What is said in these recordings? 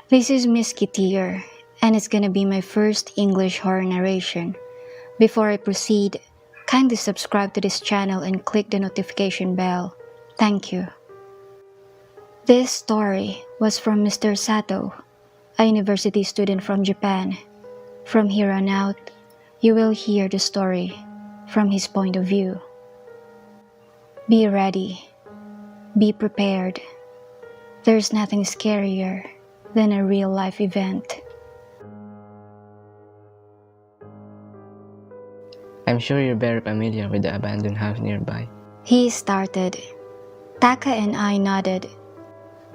This is MiskyTear, and it's gonna be my first English horror narration. Before I proceed, kindly subscribe to this channel and click the notification bell. Thank you. This story was from Mr. Sato, a university student from Japan. From here on out, you will hear the story from his point of view. Be ready. Be prepared. There's nothing scarier than a real-life event. I'm sure you're very familiar with the abandoned house nearby. He started. Taka and I nodded.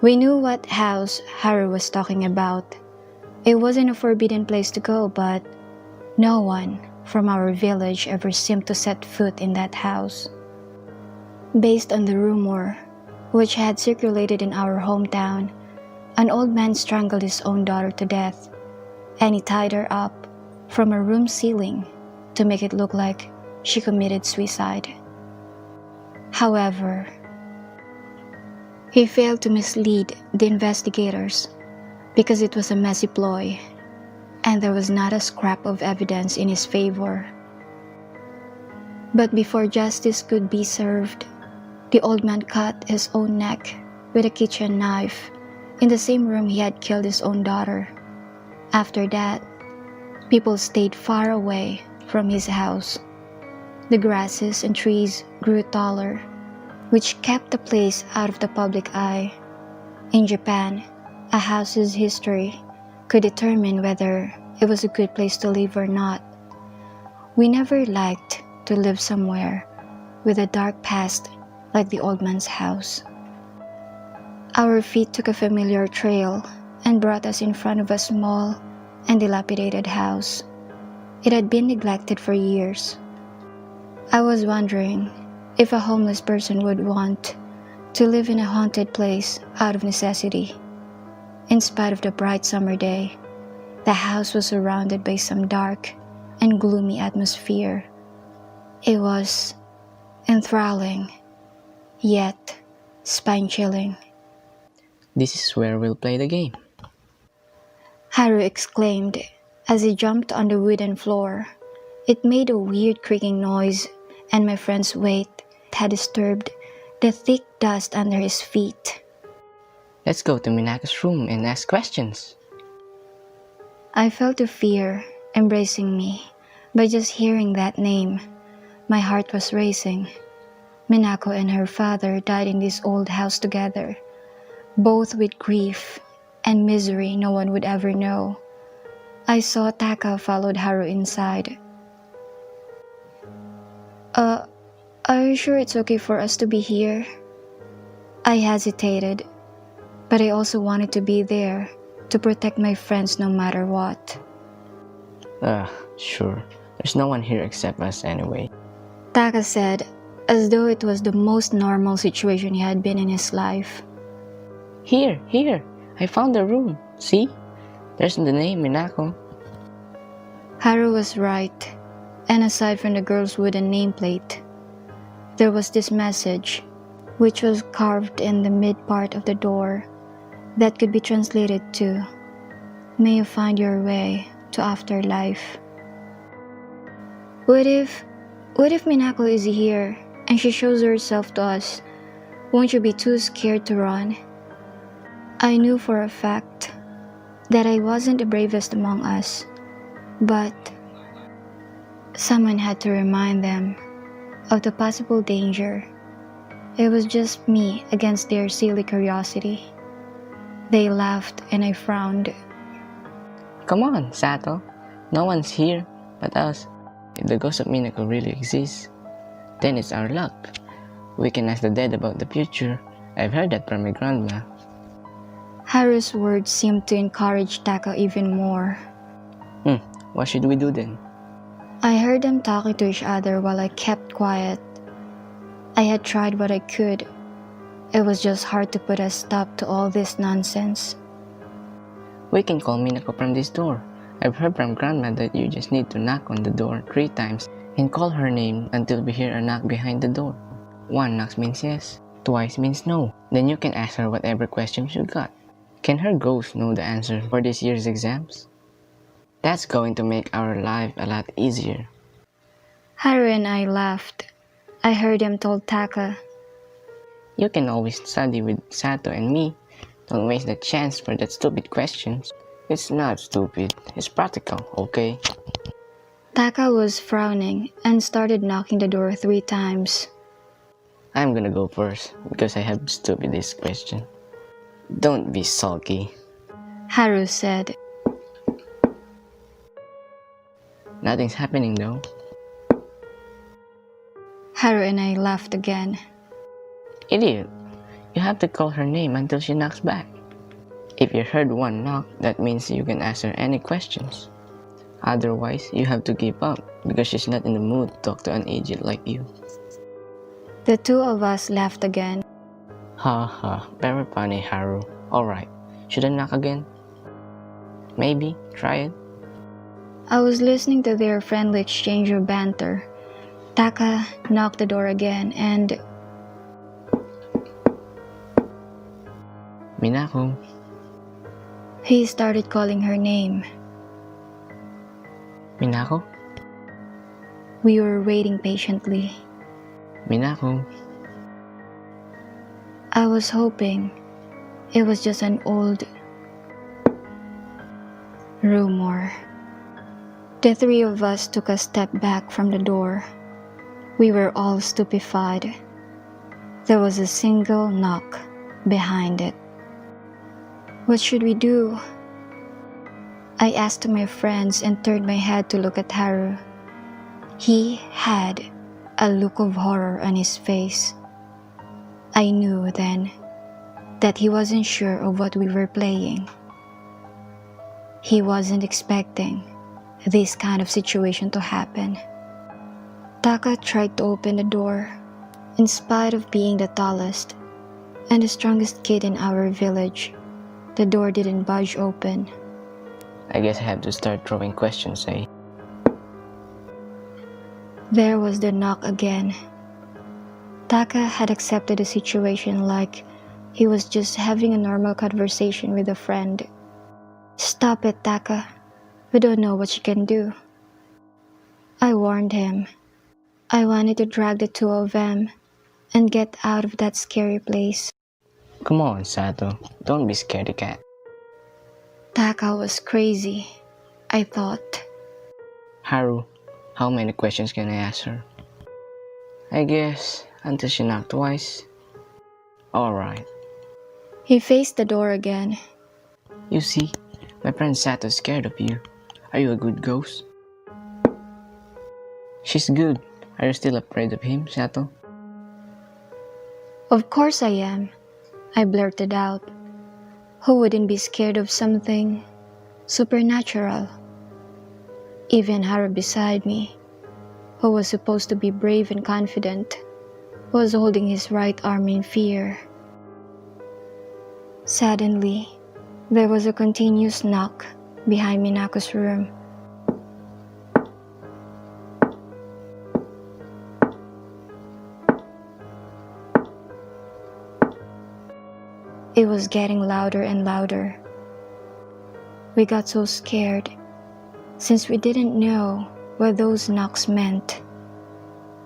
We knew what house Haru was talking about. It wasn't a forbidden place to go, but no one from our village ever seemed to set foot in that house. Based on the rumor, which had circulated in our hometown, an old man strangled his own daughter to death, and he tied her up from a room ceiling to make it look like she committed suicide. However, he failed to mislead the investigators because it was a messy ploy, and there was not a scrap of evidence in his favor. But before justice could be served, the old man cut his own neck with a kitchen knife in the same room he had killed his own daughter. After that, people stayed far away from his house. The grasses and trees grew taller, which kept the place out of the public eye. In Japan, a house's history could determine whether it was a good place to live or not. We never liked to live somewhere with a dark past like the old man's house. Our feet took a familiar trail and brought us in front of a small and dilapidated house. It had been neglected for years. I was wondering if a homeless person would want to live in a haunted place out of necessity. In spite of the bright summer day, the house was surrounded by some dark and gloomy atmosphere. It was enthralling, yet spine-chilling. This is where we'll play the game. Haru exclaimed as he jumped on the wooden floor. It made a weird creaking noise, and my friend's weight had disturbed the thick dust under his feet. Let's go to Minako's room and ask questions. I felt a fear embracing me by just hearing that name. My heart was racing. Minako and her father died in this old house together, both with grief and misery no one would ever know. I saw Taka followed Haru inside. Are you sure it's okay for us to be here? I hesitated, but I also wanted to be there to protect my friends no matter what. Sure. There's no one here except us anyway. Taka said, as though it was the most normal situation he had been in his life. Here! I found the room. See? There's the name Minako. Haru was right, and aside from the girl's wooden nameplate, there was this message, which was carved in the mid-part of the door, that could be translated to, "May you find your way to afterlife." What if Minako is here and she shows herself to us? Won't you be too scared to run? I knew for a fact that I wasn't the bravest among us, but someone had to remind them of the possible danger. It was just me against their silly curiosity. They laughed and I frowned. Come on, Sato. No one's here but us. If the ghost of Minako really exists, then it's our luck. We can ask the dead about the future. I've heard that from my grandma. Haru's words seemed to encourage Taka even more. What should we do then? I heard them talking to each other while I kept quiet. I had tried what I could. It was just hard to put a stop to all this nonsense. We can call Minako from this door. I've heard from Grandma that you just need to knock on the door 3 times and call her name until we hear a knock behind the door. 1 knocks means yes, twice means no. Then you can ask her whatever questions you got. Can her ghost know the answer for this year's exams? That's going to make our life a lot easier. Haru and I laughed. I heard him told Taka. You can always study with Sato and me. Don't waste the chance for that stupid questions. It's not stupid, it's practical, okay? Taka was frowning and started knocking the door 3 times. I'm gonna go first because I have stupidest question. Don't be sulky. Haru said. Nothing's happening though. Haru and I laughed again. Idiot! You have to call her name until she knocks back. If you heard one knock, that means you can ask her any questions. Otherwise, you have to give up because she's not in the mood to talk to an idiot like you. The 2 of us laughed again. Ha ha, very funny, Haru. Alright, should I knock again? Maybe, try it. I was listening to their friendly exchange of banter. Taka knocked the door again and... Minako. He started calling her name. Minako? We were waiting patiently. Minako. I was hoping it was just an old rumor. The 3 of us took a step back from the door. We were all stupefied. There was a single knock behind it. What should we do? I asked my friends and turned my head to look at Haru. He had a look of horror on his face. I knew then that he wasn't sure of what we were playing. He wasn't expecting this kind of situation to happen. Taka tried to open the door. In spite of being the tallest and the strongest kid in our village, the door didn't budge open. I guess I have to start throwing questions, eh? There was the knock again. Taka had accepted the situation like he was just having a normal conversation with a friend. Stop it, Taka. We don't know what you can do. I warned him. I wanted to drag the 2 of them and get out of that scary place. Come on, Sato. Don't be scaredy cat. Taka was crazy, I thought. Haru, how many questions can I ask her? I guess until she knocked twice. Alright. He faced the door again. You see, my friend Sato is scared of you. Are you a good ghost? She's good. Are you still afraid of him, Sato? Of course I am, I blurted out. Who wouldn't be scared of something supernatural? Even Haru beside me, who was supposed to be brave and confident, was holding his right arm in fear. Suddenly, there was a continuous knock behind Minako's room. It was getting louder and louder. We got so scared since we didn't know what those knocks meant.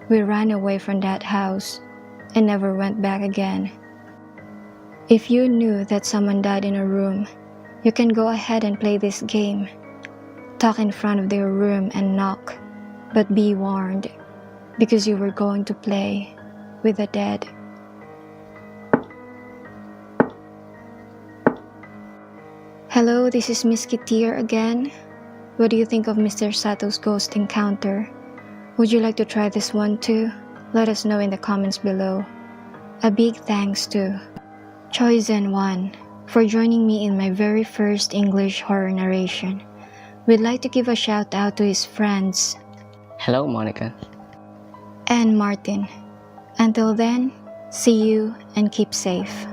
We ran away from that house and never went back again. If you knew that someone died in a room, you can go ahead and play this game. Talk in front of their room and knock, but be warned, because you were going to play with the dead. Hello, this is MiskyTear again. What do you think of Mr. Sato's ghost encounter? Would you like to try this one too? Let us know in the comments below. A big thanks to Choi-sen One for joining me in my very first English horror narration. We'd like to give a shout out to his friends. Hello, Monica. And Martin. Until then, see you and keep safe.